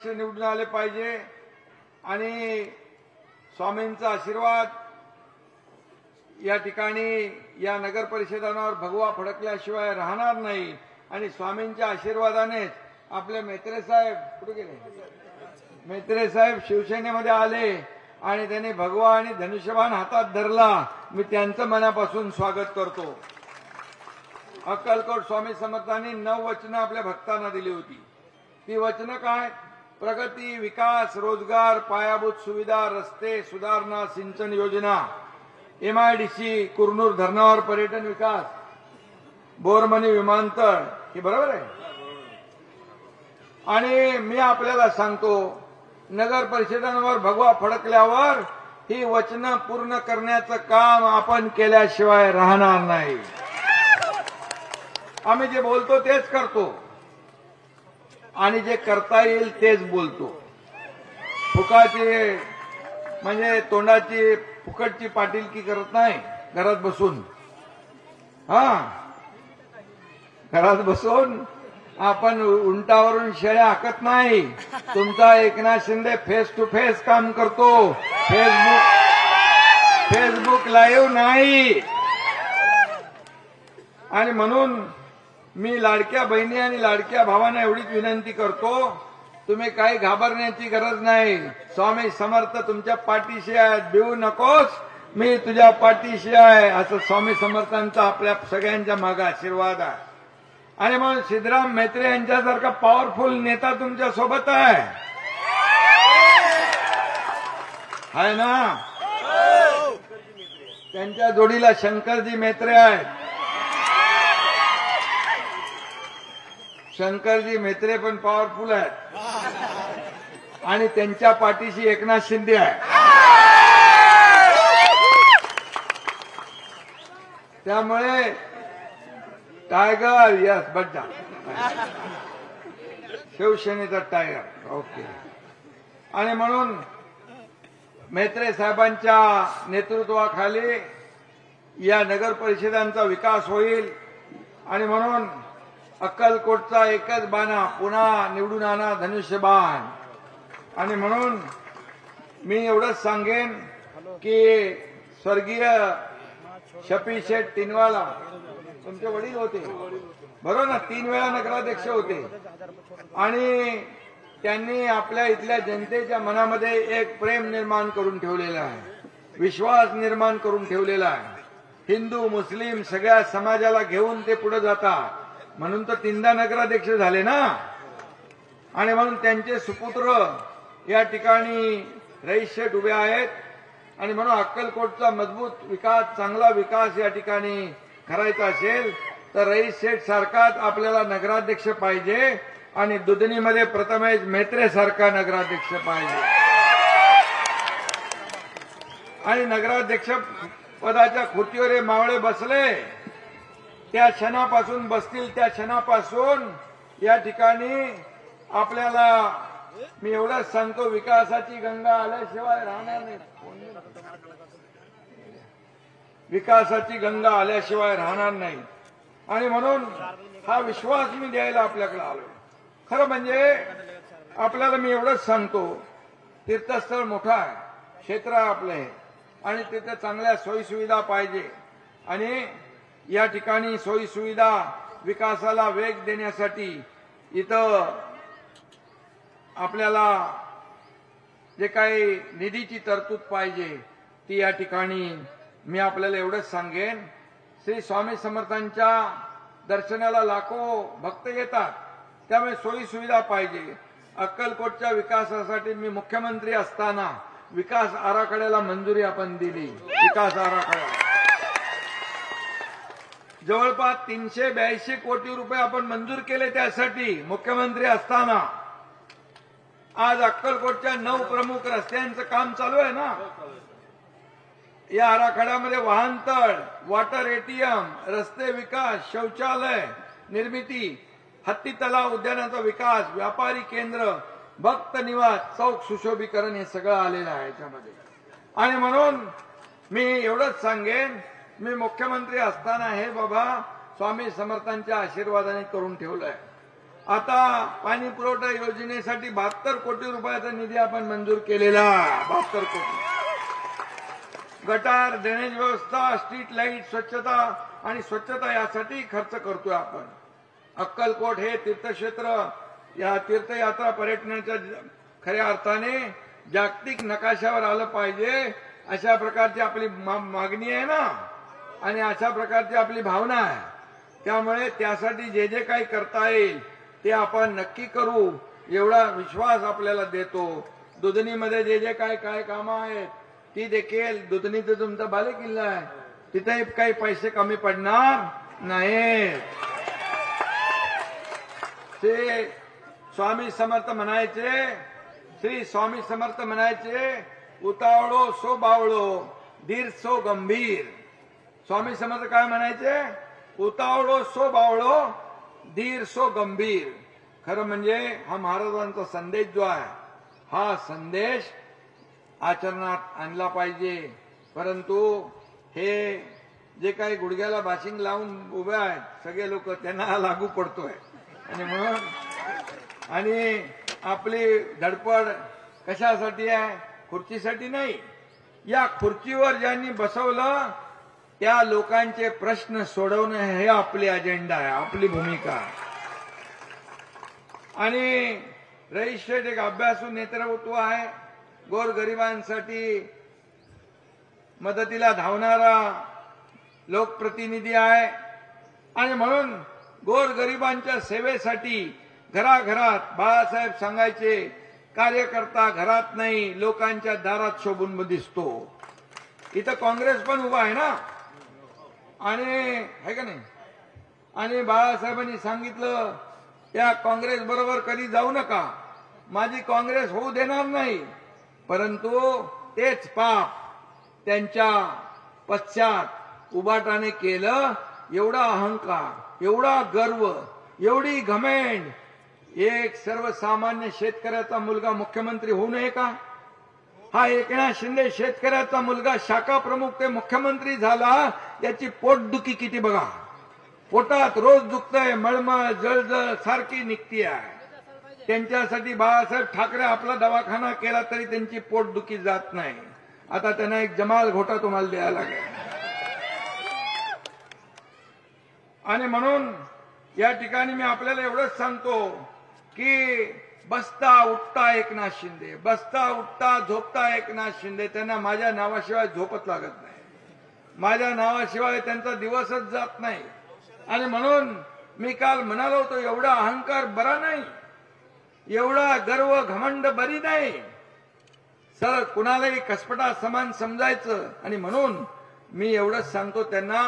निवडून आले पाहिजे आणि स्वामींचा आशीर्वाद या ठिकाणी या नगर परिषदांवर भगवा फडकल्याशिवाय राहणार नाही आणि स्वामींच्या आशीर्वादानेच आपले मेत्रे साहेब कुठे गेले? मेत्रे साहेब शिवसेनेमध्ये आले आणि त्यांनी भगवा आणि धनुष्यबाण हातात धरला। मी त्यांचं मनापासून स्वागत करतो। अक्कलकोट स्वामी समर्थांनी 9 वचनं आपल्या भक्तांना दिली होती। ती वचनं काय? प्रगती, विकास, रोजगार, पायाभूत सुविधा, रस्ते, सुधारणा, सिंचन योजना, MIDC, कुरनूर धरणावर पर्यटन विकास, बोरमणी विमानतळ, हे बरोबर आहे। आणि मी आपल्याला सांगतो, नगर परिषदांवर भगवा फडकल्यावर ही वचनं पूर्ण करण्याचं काम आपण केल्याशिवाय राहणार नाही। आम्ही जे बोलतो तेच करतो आणि जे करता येईल तेच बोलतो। फुकाची म्हणजे तोंडाची फुकटची पाटीलकी करत नाही घरात बसून। घरात बसून आपण उंटावरून शेळ्या हाकत नाही। तुमचा Eknath Shinde face to face काम करतो, फेसबुक लाईव्ह नाही। आणि म्हणून मी लाडक्या बहिणी आणि लाडक्या भावांना एवढीच विनंती करतो, तुम्ही काही घाबरण्याची गरज नाही। स्वामी समर्थ तुमच्या पाठीशी आहेत, भिवू नकोस, मी तुझ्या पाठीशी आहे, असं स्वामी समर्थांचा आपल्या सगळ्यांच्या मागे आशीर्वाद आहे। आणि म्हणून सिद्धराम म्हेत्रे यांच्यासारखा पॉवरफुल नेता तुमच्या सोबत आहे ना? त्यांच्या जोडीला शंकरजी म्हेत्रे आहेत। शंकरजी म्हेत्रे पण पॉवरफुल आहेत आणि त्यांच्या पाठीशी एकनाथ शिंदे आहे। त्यामुळे टायगर यस बड्डा शिवसेनेचा टायगर ओके। आणि म्हणून म्हेत्रे साहेबांच्या नेतृत्वाखाली या नगर परिषदांचा विकास होईल आणि म्हणून अक्कलकोटचा एकच बाणा पुन्हा निवडून आणा, धनुष्यबाण। आणि म्हणून मी एवढंच सांगेन की स्वर्गीय शफी शेठ टिनवाला तुमचे वडील होते बरोबर ना? 3 वेळा नगराध्यक्ष होते आणि त्यांनी आपल्या इथल्या जनतेच्या मनामध्ये एक प्रेम निर्माण करून ठेवलेला आहे, विश्वास निर्माण करून ठेवलेला आहे। हिंदू मुस्लिम सगळ्या समाजाला घेऊन ते पुढे जातात, म्हणून तर 3दा नगराध्यक्ष झाले ना। आणि म्हणून त्यांचे सुपुत्र या ठिकाणी रईस शेठ उभे आहेत आणि म्हणून अक्कलकोटचा मजबूत विकास, चांगला विकास या ठिकाणी करायचा असेल तर रईस शेठ सारखाच आपल्याला नगराध्यक्ष पाहिजे आणि दुधनीमध्ये प्रथमेश म्हेत्रे सारखा नगराध्यक्ष पाहिजे। आणि नगराध्यक्ष पदाच्या खुर्चीवर हे मावळे बसले, त्या क्षणापासून बसतील त्या क्षणापासून या ठिकाणी आपल्याला मी एवढंच सांगतो, विकासाची गंगा आल्याशिवाय राहणार नाही। विकासाची गंगा आल्याशिवाय राहणार नाही आणि म्हणून हा विश्वास मी द्यायला आपल्याकडे आलो। खरं म्हणजे आपल्याला मी एवढंच सांगतो, तीर्थस्थळ मोठा आहे, क्षेत्र आहे आपले आणि तिथे चांगल्या सोयीसुविधा पाहिजे आणि या ठिकाणी सोयीसुविधा विकासाला वेग देण्यासाठी इथं आपल्याला जे काही निधीची तरतूद पाहिजे ती या ठिकाणी मी आपल्याला एवढंच सांगेन, श्री स्वामी समर्थांच्या दर्शनाला लाखो भक्त येतात, त्यामुळे सोयीसुविधा पाहिजे। अक्कलकोटच्या विकासासाठी मी मुख्यमंत्री असताना विकास आराखड्याला मंजुरी आपण दिली। विकास आराखडा जवळपास 382 कोटी रुपये आपण मंजूर केले त्यासाठी मुख्यमंत्री असताना। आज अक्कलकोटच्या 9 प्रमुख रस्त्यांचं काम चालू आहे ना। या आराखड्यामध्ये वाहनतळ, वॉटर ATM, रस्ते विकास, शौचालय निर्मिती, हत्ती तलाव उद्यानाचा विकास, व्यापारी केंद्र, भक्त निवास, चौक सुशोभीकरण हे सगळं आलेलं आहे याच्यामध्ये। आणि म्हणून मी एवढंच सांगेन, मी मुख्यमंत्री असताना हे बाबा स्वामी समर्थांच्या आशीर्वादाने करून ठेवलंय आता पाणी पुरवठा योजनेसाठी 72 कोटी रुपयाचा निधी आपण मंजूर केलेला. 72 कोटी. गटार, ड्रेनेज व्यवस्था, स्ट्रीट लाईट, स्वच्छता आणि स्वच्छता यासाठी खर्च करतोय आपण. अक्कलकोट हे तीर्थक्षेत्र, या तीर्थयात्रा पर्यटनाच्या खऱ्या अर्थाने जागतिक नकाशावर आलं पाहिजे, अशा प्रकारची आपली मागणी आहे ना, आणि अशा प्रकारची आपली भावना आहे. त्यामुळे त्यासाठी जे जे काही करता येईल ते आपण नक्की करू, एवढा विश्वास आपल्याला देतो. दुधनीमध्ये जे जे काय कामं आहेत ती देखील, दुधनी तर तुमचा बालेकिल्ला आहे, तिथे काही पैसे कमी पडणार नाहीत. ते स्वामी समर्थ म्हणायचे, श्री स्वामी समर्थ म्हणायचे, उतावळो सो बावळो, धीर सो गंभीर. स्वामी समर्थ काय म्हणायचे? उतावळो सो बावळो, धीर सो गंभीर. खरं म्हणजे हा महाराजांचा संदेश जो आहे, हा संदेश आचरणात आणला पाहिजे. परंतु हे जे काही गुडघ्याला बाशिंग लावून उभे आहेत सगळे लोक, त्यांना लागू पडतोय. आणि म्हणून आणि आपली धडपड कशासाठी आहे? खुर्चीसाठी नाही. या खुर्चीवर ज्यांनी बसवलं त्या लोकांचे प्रश्न सोडवणं हे आपली अजेंडा आहे, आपली भूमिका आहे. आणि रईस शेठ एक अभ्यासू नेतृत्व आहे, गोरगरिबांसाठी मदतीला धावणारा लोकप्रतिनिधी आहे. आणि म्हणून गोरगरिबांच्या सेवेसाठी घराघरात बाळासाहेब सांगायचे, कार्यकर्ता घरात नाही लोकांच्या दारात शोभून दिसतो. इथं काँग्रेस पण उभा आहे ना, आणि आहे का नाही. आणि बाळासाहेबांनी सांगितलं, त्या काँग्रेस बरोबर कधी जाऊ नका, माझी काँग्रेस होऊ देणार नाही. परंतु तेच पाप त्यांच्या पश्चात उबाटाने केलं. एवढा अहंकार, एवढा गर्व, एवढी घमेंड. एक सर्वसामान्य शेतकऱ्याचा मुलगा मुख्यमंत्री होऊ नये का? हा एकनाथ शिंदे शेतकऱ्याचा मुलगा शाखा प्रमुख ते मुख्यमंत्री झाला, याची पोटदुखी किती बघा. पोटात रोज दुखतंय, मळमळ जळजळ सारखी निघती आहे. त्यांच्यासाठी बाळासाहेब ठाकरे आपला दवाखाना केला तरी त्यांची पोटदुखी जात नाही. आता त्यांना एक जमाल घोटा तुम्हाला द्यायला लागेल. आणि म्हणून या ठिकाणी मी आपल्याला एवढंच सांगतो की बसता उठता एकनाथ शिंदे, बसता उठता झोपता एकनाथ शिंदे. त्यांना माझ्या नावाशिवाय झोपत लागत नाही, माझ्या नावाशिवाय त्यांचा दिवसच जात नाही. आणि म्हणून मी काल म्हणालो होतो, एवढा अहंकार बरा नाही, एवढा गर्व घमंड बरी नाही. सर कुणालाही कसपटा समान समजायचं. आणि म्हणून मी एवढंच सांगतो त्यांना,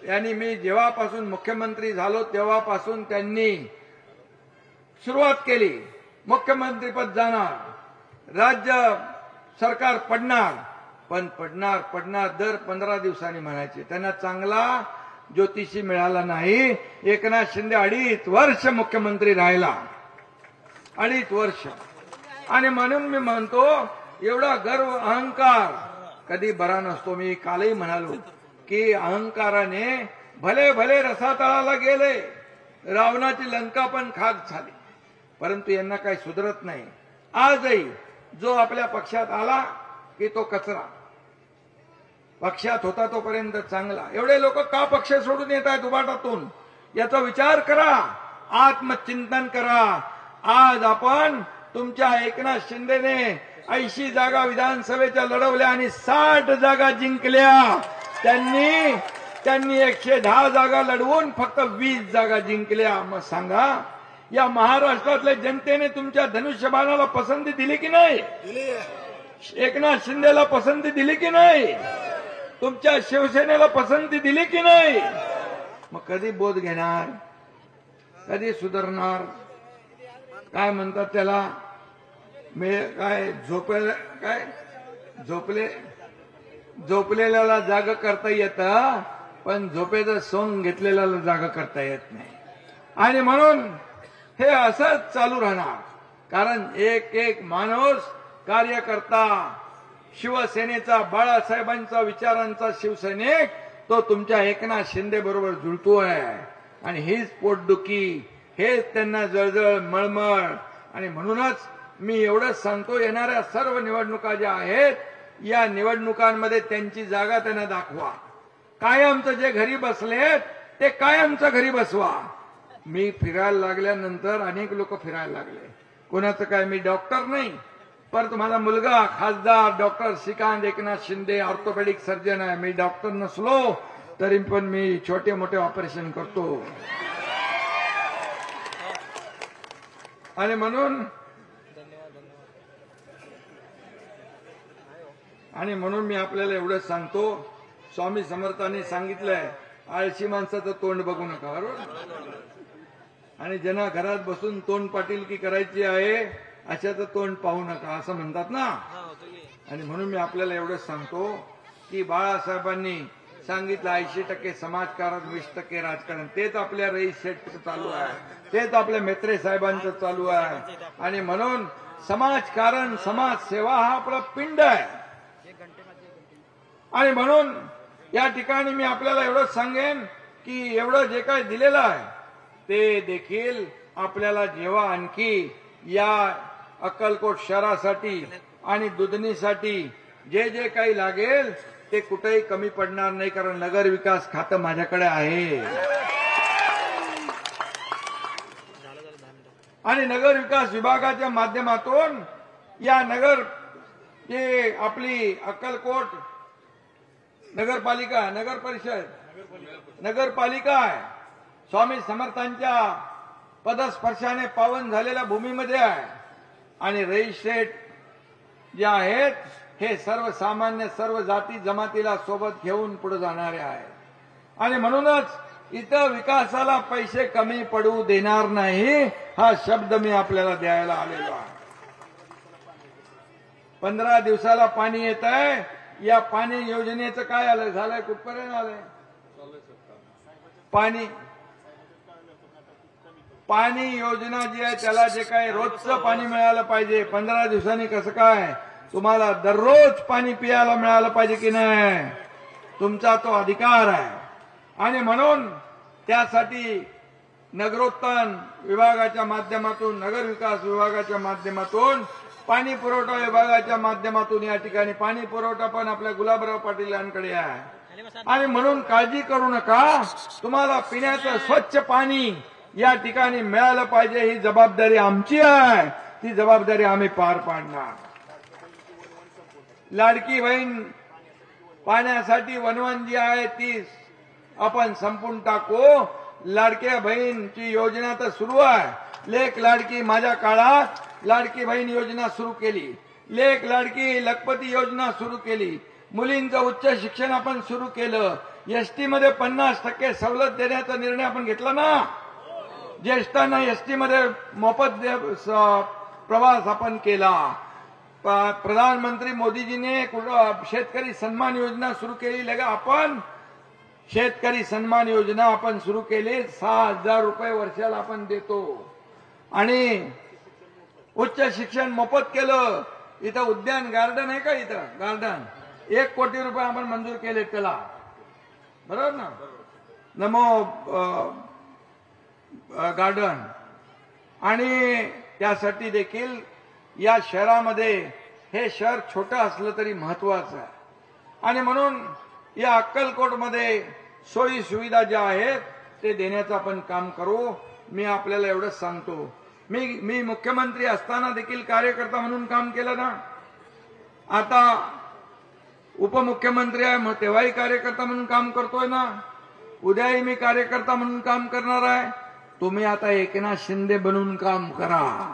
यांनी मी जेव्हापासून मुख्यमंत्री झालो तेव्हापासून त्यांनी सुरुवात केली, मुख्यमंत्रीपद जाणार, राज्य सरकार पडणार, पण पडणार दर 15 दिवसांनी म्हणायचे. त्यांना चांगला ज्योतिषी मिळाला नाही. एकनाथ शिंदे 2.5 वर्ष मुख्यमंत्री राहिला, 2.5 वर्ष. आणि म्हणून मी म्हणतो, एवढा गर्व अहंकार कधी बरा नसतो. मी कालही म्हणालो की अहंकाराने भले भले रसातळाला गेले, रावणाची लंका पण खाक झाली, परंतु यांना काही सुधरत नाही. आजही जो आपल्या पक्षात आला की तो कचरा, पक्षात होता तोपर्यंत चांगला. एवढे लोक का पक्ष सोडून येत आहेत उबाटातून, याचा विचार करा, आत्मचिंतन करा. आज आपण तुमच्या एकनाथ शिंदेने 80 जागा विधानसभेच्या लढवल्या आणि 60 जागा जिंकल्या. त्यांनी 110 जागा लढवून फक्त 20 जागा जिंकल्या. मग सांगा, या महाराष्ट्रातल्या जनतेने तुमच्या धनुष्यबाणाला पसंती दिली की नाही? एकनाथ शिंदेला पसंती दिली की नाही? तुमच्या शिवसेनेला पसंती दिली की नाही? मग कधी बोध घेणार, कधी सुधारणार? काय म्हणतात त्याला, झोपलेल्याला जाग करता येतं, पण झोपेचं सोंग घेतलेल्याला जाग करता येत नाही. आणि म्हणून हे असंच चालू राहणार. कारण एक एक माणूस, कार्यकर्ता, शिवसेनेचा, बाळासाहेबांचा विचारांचा शिवसैनिक, तो तुमच्या एकनाथ शिंदे बरोबर जुळतोय. आणि हीच पोटदुखी हे त्यांना जळजळ मळमळ. आणि म्हणूनच मी एवढंच सांगतो, येणाऱ्या सर्व निवडणुका ज्या आहेत या निवडणुकांमध्ये त्यांची जागा त्यांना दाखवा. कायमचं जे घरी बसलेत ते कायमचं घरी बसवा. मी फिरायला लागल्यानंतर अनेक लोक फिरायला लागले. कोणाचं काय, मी डॉक्टर नाही, परंतु माझा मुलगा खासदार doctor Shrikant Eknath Shinde orthopaedic surgeon आहे. मी डॉक्टर नसलो तरी पण मी छोटे मोठे ऑपरेशन करतो. आणि म्हणून मी आपल्याला एवढंच सांगतो, स्वामी समर्थांनी सांगितलंय आळशी माणसाचं तोंड बघू नका, बरोबर. आणि ज्यांना घरात बसून तोंड पाटीलकी करायची आहे अशाचं तोंड पाहू नका असं म्हणतात ना. आणि म्हणून मी आपल्याला एवढंच सांगतो की बाळासाहेबांनी सांगितलं 80% समाजकारण 20% राजकारण. तेच आपल्या रईस शेठचं चालू आहे, तेच आपल्या मेत्रे साहेबांचं चालू आहे. आणि म्हणून समाजकारण समाजसेवा हा आपला पिंड आहे. आणि म्हणून या ठिकाणी मी आपल्याला एवढंच सांगेन की एवढं जे काही दिलेलं आहे ते देखील आपल्याला जेव्हा आणखी या अक्कलकोट शहरासाठी आणि दुधणीसाठी जे जे काही लागेल ते कुठेही कमी पडणार नाही, कारण नगर विकास खातं माझ्याकडे आहे. आणि नगर विकास विभागाच्या माध्यमातून या जे आपली अक्कलकोट नगरपालिका, नगर परिषद, नगरपालिका आहे, स्वामी समर्थांच्या पदस्पर्शाने पावन झालेल्या भूमीमध्ये आहे. आणि रईस शेठ जे आहेत हे सर्वसामान्य सर्व जाती जमातीला सोबत घेऊन पुढे जाणारे आहेत. आणि म्हणूनच इथं विकासाला पैसे कमी पडू देणार नाही हा शब्द मी आपल्याला द्यायला आलेलो आहे. 15 दिवसाला पाणी येत आहे. या पाणी योजनेचं काय आलं, झालंय, कुठपर्यंत आलंय? पाणी योजना जी आहे त्याला जे काही रोजचं पाणी मिळालं पाहिजे. 15 दिवसांनी कसं काय, तुम्हाला दररोज पाणी पियाला मिळालं पाहिजे की नाही, तुमचा तो अधिकार आहे. आणि म्हणून त्यासाठी नगरोत्थान विभागाच्या माध्यमातून, नगर विकास विभागाच्या माध्यमातून, पाणी पुरवठा विभागाच्या माध्यमातून या ठिकाणी पाणी पुरवठा पण आपल्या गुलाबराव पाटील यांकडे आहे. आणि म्हणून काळजी करू नका, तुम्हाला पिण्याचं स्वच्छ पाणी या ठिकाणी मिळालं पाहिजे. ही जबाबदारी आमची आहे, ती जबाबदारी आम्ही पार पाडणार. लाडकी बहीण पाण्यासाठी वनवन जी आहे ती आपण संपून टाकू. लाडक्या बहीणची योजना तर सुरू आहे. लेक लाडकी, माझ्या काळात लाडकी बहीण योजना सुरू केली, लेक लाडकी लखपती योजना सुरू केली, मुलींचं उच्च शिक्षण आपण सुरू केलं, एसटी मध्ये 50% सवलत देण्याचा निर्णय आपण घेतला ना, ज्येष्ठांना एसटी मध्ये मोफत प्रवास आपण केला. प्रधानमंत्री मोदीजीने शेतकरी सन्मान योजना सुरू केली. लगा आपण शेतकरी सन्मान योजना आपण सुरू केली, 6,000 रुपये वर्षाला आपण देतो. आणि उच्च शिक्षण मोफत केलं. इथं उद्यान गार्डन आहे का, इथं गार्डन 1 कोटी रुपये आपण मंजूर केले त्याला, बरोबर ना, नमो गार्डन. आणि त्यासाठी देखील या शहरामध्ये, हे शहर छोटं असलं तरी महत्वाचं आहे. आणि म्हणून या अक्कलकोटमध्ये सोयी सुविधा ज्या आहेत ते देण्याचं आपण काम करू. मी आपल्याला एवढंच सांगतो, मी मुख्यमंत्री असताना देखील कार्यकर्ता म्हणून काम केलं ना, आता उपमुख्यमंत्री आहे मग तेव्हाही कार्यकर्ता म्हणून काम करतोय ना, उद्याही मी कार्यकर्ता म्हणून काम करणार आहे. तुम्ही आता एकनाथ शिंदे बनून काम करा.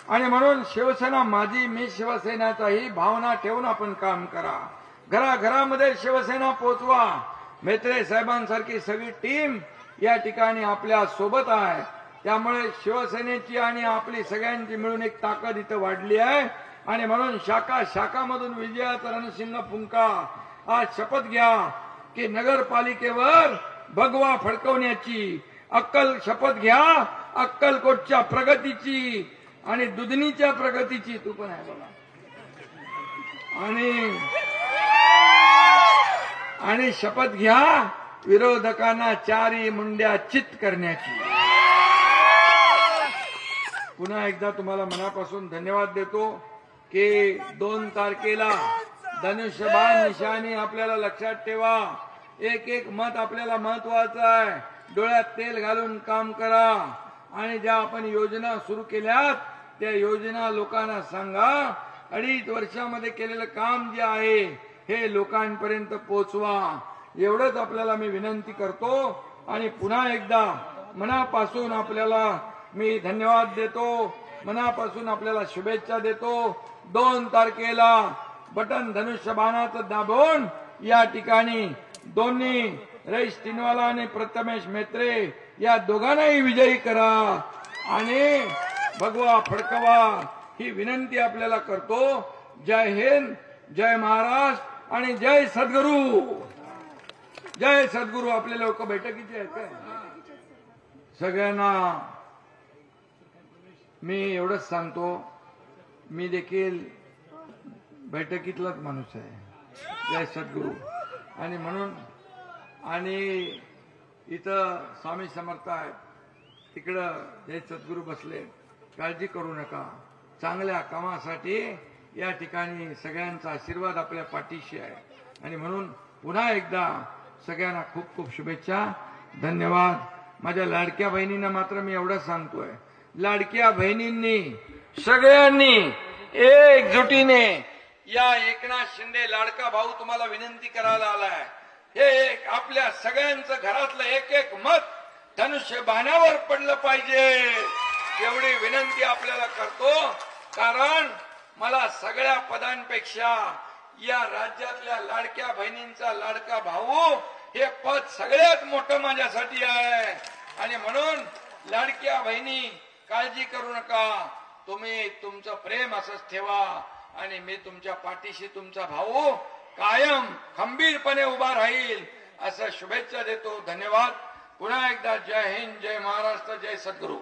आणि म्हणून शिवसेना माझी, मी शिवसेनाचा ही भावना ठेवून आपण काम करा. घराघरामध्ये शिवसेना पोहोचवा. मेत्रे साहेबांसारखी सगळी टीम या ठिकाणी आपल्या सोबत आहे. त्यामुळे शिवसेनेची आणि आपली सगळ्यांची मिळून एक ताकद इथं वाढली आहे. आणि म्हणून शाखामधून विजयाचा रणशिंग फुंका. आज शपथ घ्या की नगरपालिकेवर भगवा फडकवण्याची. शपथ घ्या अक्कलकोटच्या प्रगतीची आणि दुधणीच्या प्रगतीची. तू पण आहे बघा. आणि शपथ घ्या विरोधकांना चारी मुंड्या चित करण्याची. पुन्हा एकदा तुम्हाला मनापासून धन्यवाद देतो की 2 तारखेला धनुष्यबाण निशाणी आपल्याला लक्षात ठेवा. एक एक मत आपल्याला महत्वाचं आहे. डोळ्यात तेल घालून काम करा आणि ज्या आपण योजना सुरू केल्यात त्या योजना लोकांना सांगा. 2.5 वर्षामध्ये केलेलं काम जे आहे हे लोकांपर्यंत पोहोचवा. एवढंच आपल्याला मी विनंती करतो आणि पुन्हा एकदा मनापासून आपल्याला मी धन्यवाद देतो, मनापासून आपल्याला शुभेच्छा देतो. 2 तारखेला बटन धनुष्यबाणाचं दाबून या ठिकाणी दोन्ही रईस टिनवाला आणि प्रथमेश मेत्रे या दोघांनाही विजयी करा आणि भगवा फडकवा ही विनंती आपल्याला करतो. जय हिंद, जय महाराष्ट्र आणि जय सद्गुरू. जय सद्गुरू. आपले लोक बैठकीचे आहेत काय? सगळ्यांना मी एवढंच सांगतो, मी देखील बैठकीतलाच माणूस आहे. जय सद्गुरू. आणि म्हणून आणि इथं स्वामी समर्थ आहेत, तिकडं जय सद्गुरू बसले. काळजी करू नका. चांगल्या कामासाठी या ठिकाणी सगळ्यांचा आशीर्वाद आपल्या पाठीशी आहे. आणि म्हणून पुन्हा एकदा सगळ्यांना खूप खूप शुभेच्छा. धन्यवाद. माझ्या लाडक्या बहिणींना मात्र मी एवढंच सांगतोय, लाडक्या बहिणींनी सगळ्यांनी एकजुटीने या एकनाथ शिंदे लाडका भाऊ तुम्हाला विनंती करायला आलाय. हे आपल्या सगळ्यांचं घरातलं एक एक मत धनुष्यबाणावर पडलं पाहिजे एवढी विनंती आपल्याला करतो. कारण मला सगळ्या पदांपेक्षा या राज्यातल्या लाडक्या बहिणींचा लाडका भाऊ हे पद सगळ्यात मोठं माझ्यासाठी आहे. आणि म्हणून लाडक्या बहिणी काळजी करू नका. तुम्ही तुमचं प्रेम असंच ठेवा आणि मी तुमच्या पाठीशी तुमचा भाऊ कायम खंबीरपणे उभा राहील असं शुभेच्छा देतो. धन्यवाद. पुन्हा एकदा जय हिंद, जय महाराष्ट्र, जय सद्गुरू.